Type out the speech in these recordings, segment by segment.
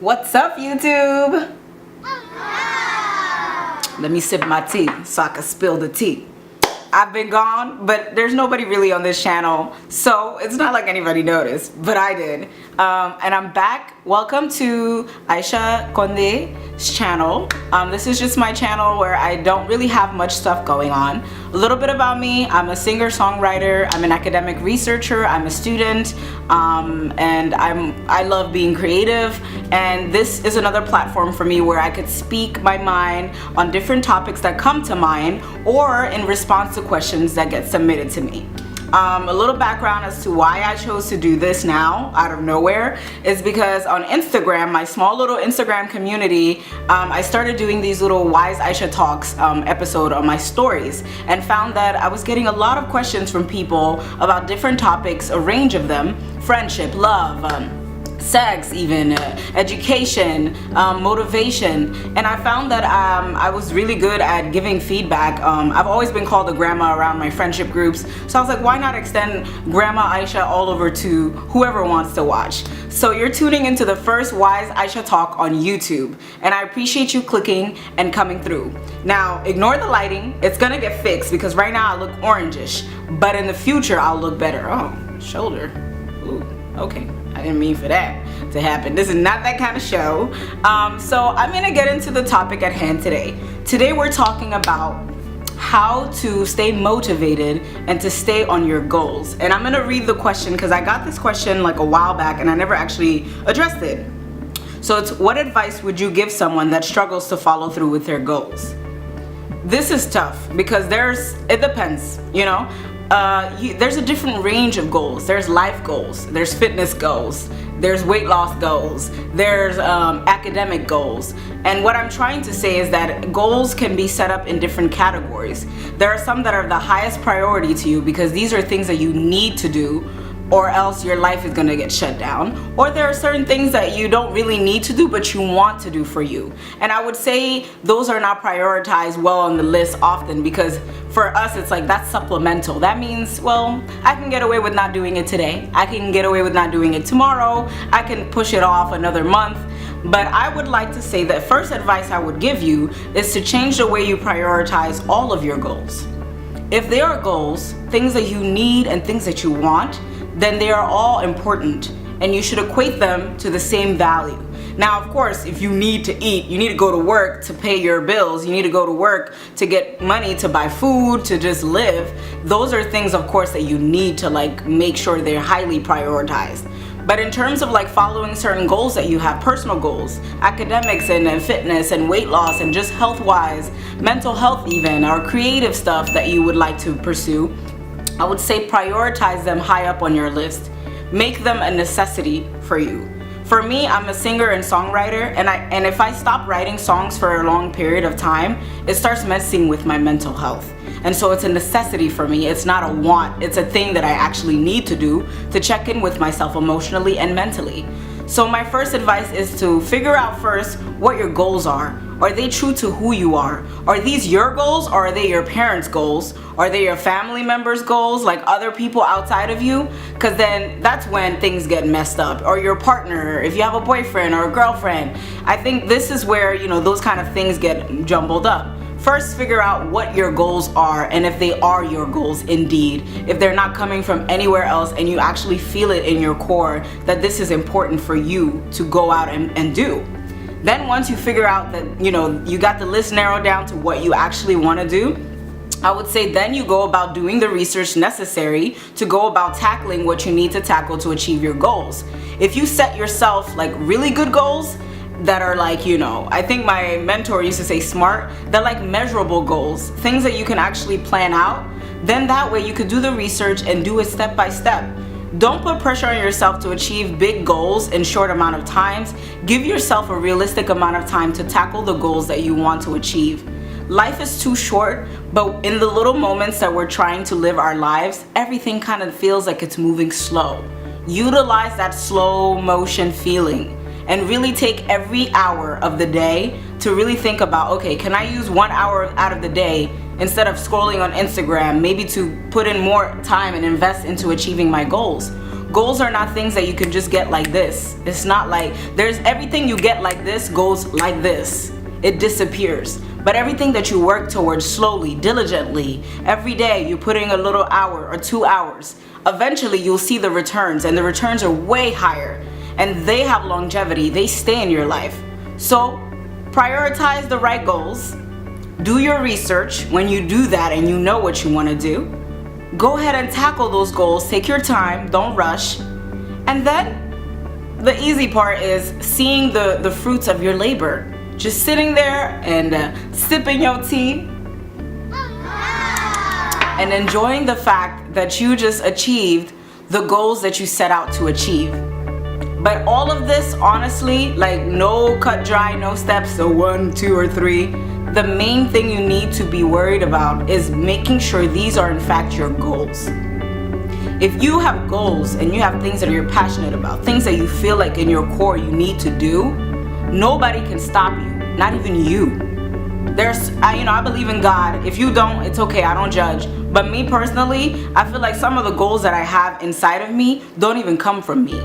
What's up, YouTube? Let me sip my tea so I can spill the tea. I've been gone, but there's nobody really on this channel, so it's not like anybody noticed, but I did. And I'm back. Welcome to Aïcha Conde's channel. This is just my channel where I don't really have much stuff going on. A little bit about me: I'm a singer-songwriter, I'm an academic researcher, I'm a student, and I love being creative. And this is another platform for me where I could speak my mind on different topics that come to mind, or in response to questions that get submitted to me. A little background as to why I chose to do this now out of nowhere is because on Instagram, my small little Instagram community, I started doing these little WiseAïchaTalks episode on my stories, and found that I was getting a lot of questions from people about different topics, a range of them: friendship, love, sex, even education, motivation. And I found that I was really good at giving feedback. I've always been called a grandma around my friendship groups, so I was like, why not extend Grandma Aïcha all over to whoever wants to watch? So you're tuning into the first WiseAïchaTalk on YouTube, and I appreciate you clicking and coming through. Now, ignore the lighting, it's gonna get fixed because right now I look orangish, but in the future I'll look better. Oh, shoulder. Ooh, okay. I didn't mean for that to happen. This is not that kind of show. So I'm gonna get into the topic at hand today. Today we're talking about how to stay motivated and to stay on your goals. And I'm gonna read the question because I got this question like a while back and I never actually addressed it. So it's, what advice would you give someone that struggles to follow through with their goals? This is tough because it depends, you know. There's a different range of goals. There's life goals, there's fitness goals, there's weight loss goals, there's academic goals. And what I'm trying to say is that goals can be set up in different categories. There are some that are the highest priority to you because these are things that you need to do, or else your life is gonna get shut down. Or there are certain things that you don't really need to do but you want to do for you. And I would say those are not prioritized well on the list often, because for us it's like that's supplemental. That means, well, I can get away with not doing it today, I can get away with not doing it tomorrow, I can push it off another month. But I would like to say that first advice I would give you is to change the way you prioritize all of your goals. If there are goals, things that you need and things that you want, then they are all important and you should equate them to the same value. Now, of course, if you need to eat, you need to go to work to pay your bills, you need to go to work to get money to buy food, to just live, those are things, of course, that you need to like make sure they're highly prioritized. But in terms of like following certain goals that you have, personal goals, academics and fitness and weight loss and just health-wise, mental health even, or creative stuff that you would like to pursue, I would say prioritize them high up on your list. Make them a necessity for you. For me, I'm a singer and songwriter, and if I stop writing songs for a long period of time, it starts messing with my mental health. And so it's a necessity for me. It's not a want. It's a thing that I actually need to do to check in with myself emotionally and mentally. So my first advice is to figure out first what your goals are. Are they true to who you are? Are these your goals, or are they your parents' goals? Are they your family members' goals, like other people outside of you? Because then that's when things get messed up. Or your partner, if you have a boyfriend or a girlfriend. I think this is where, you know, those kind of things get jumbled up. First, figure out what your goals are, and if they are your goals indeed, if they're not coming from anywhere else and you actually feel it in your core that this is important for you to go out and do. Then once you figure out that, you know, you got the list narrowed down to what you actually want to do, I would say then you go about doing the research necessary to go about tackling what you need to tackle to achieve your goals. If you set yourself like really good goals that are like, you know, I think my mentor used to say SMART, they're like measurable goals, things that you can actually plan out, then that way you could do the research and do it step by step. Don't put pressure on yourself to achieve big goals in short amount of times. Give yourself a realistic amount of time to tackle the goals that you want to achieve. Life is too short, but in the little moments that we're trying to live our lives, everything kind of feels like it's moving slow. Utilize that slow motion feeling and really take every hour of the day to really think about, okay, can I use 1 hour out of the day instead of scrolling on Instagram, maybe to put in more time and invest into achieving my goals? Goals are not things that you can just get like this. It's not like there's everything you get like this goes like this. It disappears. But everything that you work towards slowly, diligently, every day you're putting a little hour or 2 hours, eventually you'll see the returns, and the returns are way higher, and they have longevity. They stay in your life. So prioritize the right goals. Do your research. When you do that and you know what you want to do, go ahead and tackle those goals. Take your time, don't rush. And then the easy part is seeing the fruits of your labor. Just sitting there and sipping your tea and enjoying the fact that you just achieved the goals that you set out to achieve. But all of this, honestly, like no cut dry, no steps, so 1, 2, or 3. The main thing you need to be worried about is making sure these are in fact your goals. If you have goals and you have things that you're passionate about, things that you feel like in your core you need to do, nobody can stop you, not even you. I believe in God. If you don't, it's okay, I don't judge. But me personally, I feel like some of the goals that I have inside of me don't even come from me.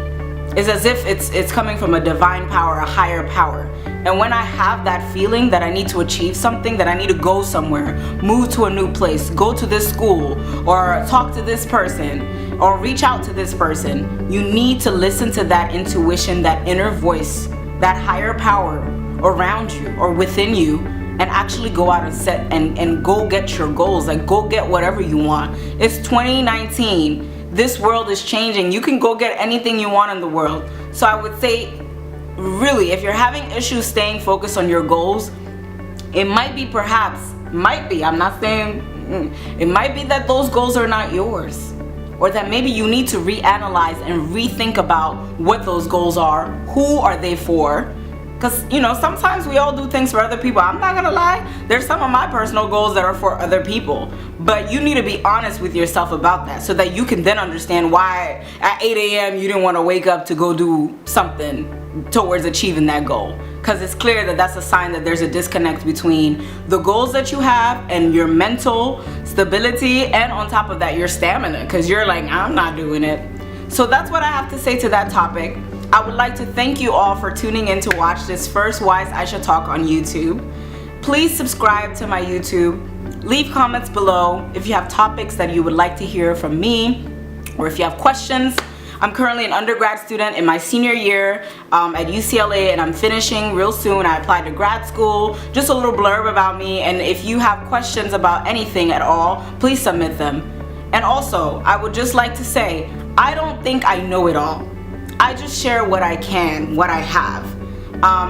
It's as if it's coming from a divine power, a higher power. And when I have that feeling that I need to achieve something, that I need to go somewhere, move to a new place, go to this school, or talk to this person, or reach out to this person, you need to listen to that intuition, that inner voice, that higher power around you or within you, and actually go out and set and go get your goals. Like, go get whatever you want. It's 2019. This world is changing. You can go get anything you want in the world. So I would say, really, if you're having issues staying focused on your goals, it might be I'm not saying, it might be that those goals are not yours. Or that maybe you need to reanalyze and rethink about what those goals are. Who are they for? Because, sometimes we all do things for other people. I'm not gonna lie, there's some of my personal goals that are for other people. But you need to be honest with yourself about that, so that you can then understand why at 8 a.m. you didn't want to wake up to go do something towards achieving that goal. Because it's clear that that's a sign that there's a disconnect between the goals that you have and your mental stability, and on top of that, your stamina. Because you're like, I'm not doing it. So that's what I have to say to that topic. I would like to thank you all for tuning in to watch this first WiseAïchaTalk on YouTube. Please subscribe to my YouTube. Leave comments below if you have topics that you would like to hear from me, or if you have questions. I'm currently an undergrad student in my senior year at UCLA, and I'm finishing real soon. I applied to grad school. Just a little blurb about me, and if you have questions about anything at all, please submit them. And also, I would just like to say, I don't think I know it all. I just share what I can, what I have.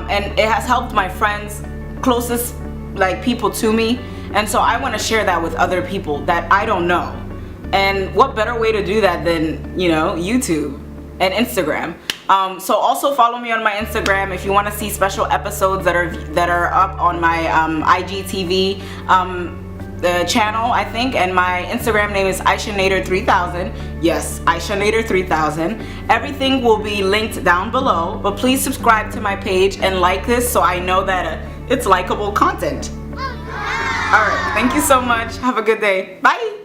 And it has helped my friends, closest people to me. And so I want to share that with other people that I don't know. And what better way to do that than, YouTube and Instagram. So also follow me on my Instagram if you want to see special episodes that are up on my IGTV the channel, I think, and my Instagram name is AïchaNader3000. Yes, AïchaNader3000. Everything will be linked down below, but please subscribe to my page and like this so I know that it's likable content. Alright, thank you so much. Have a good day. Bye!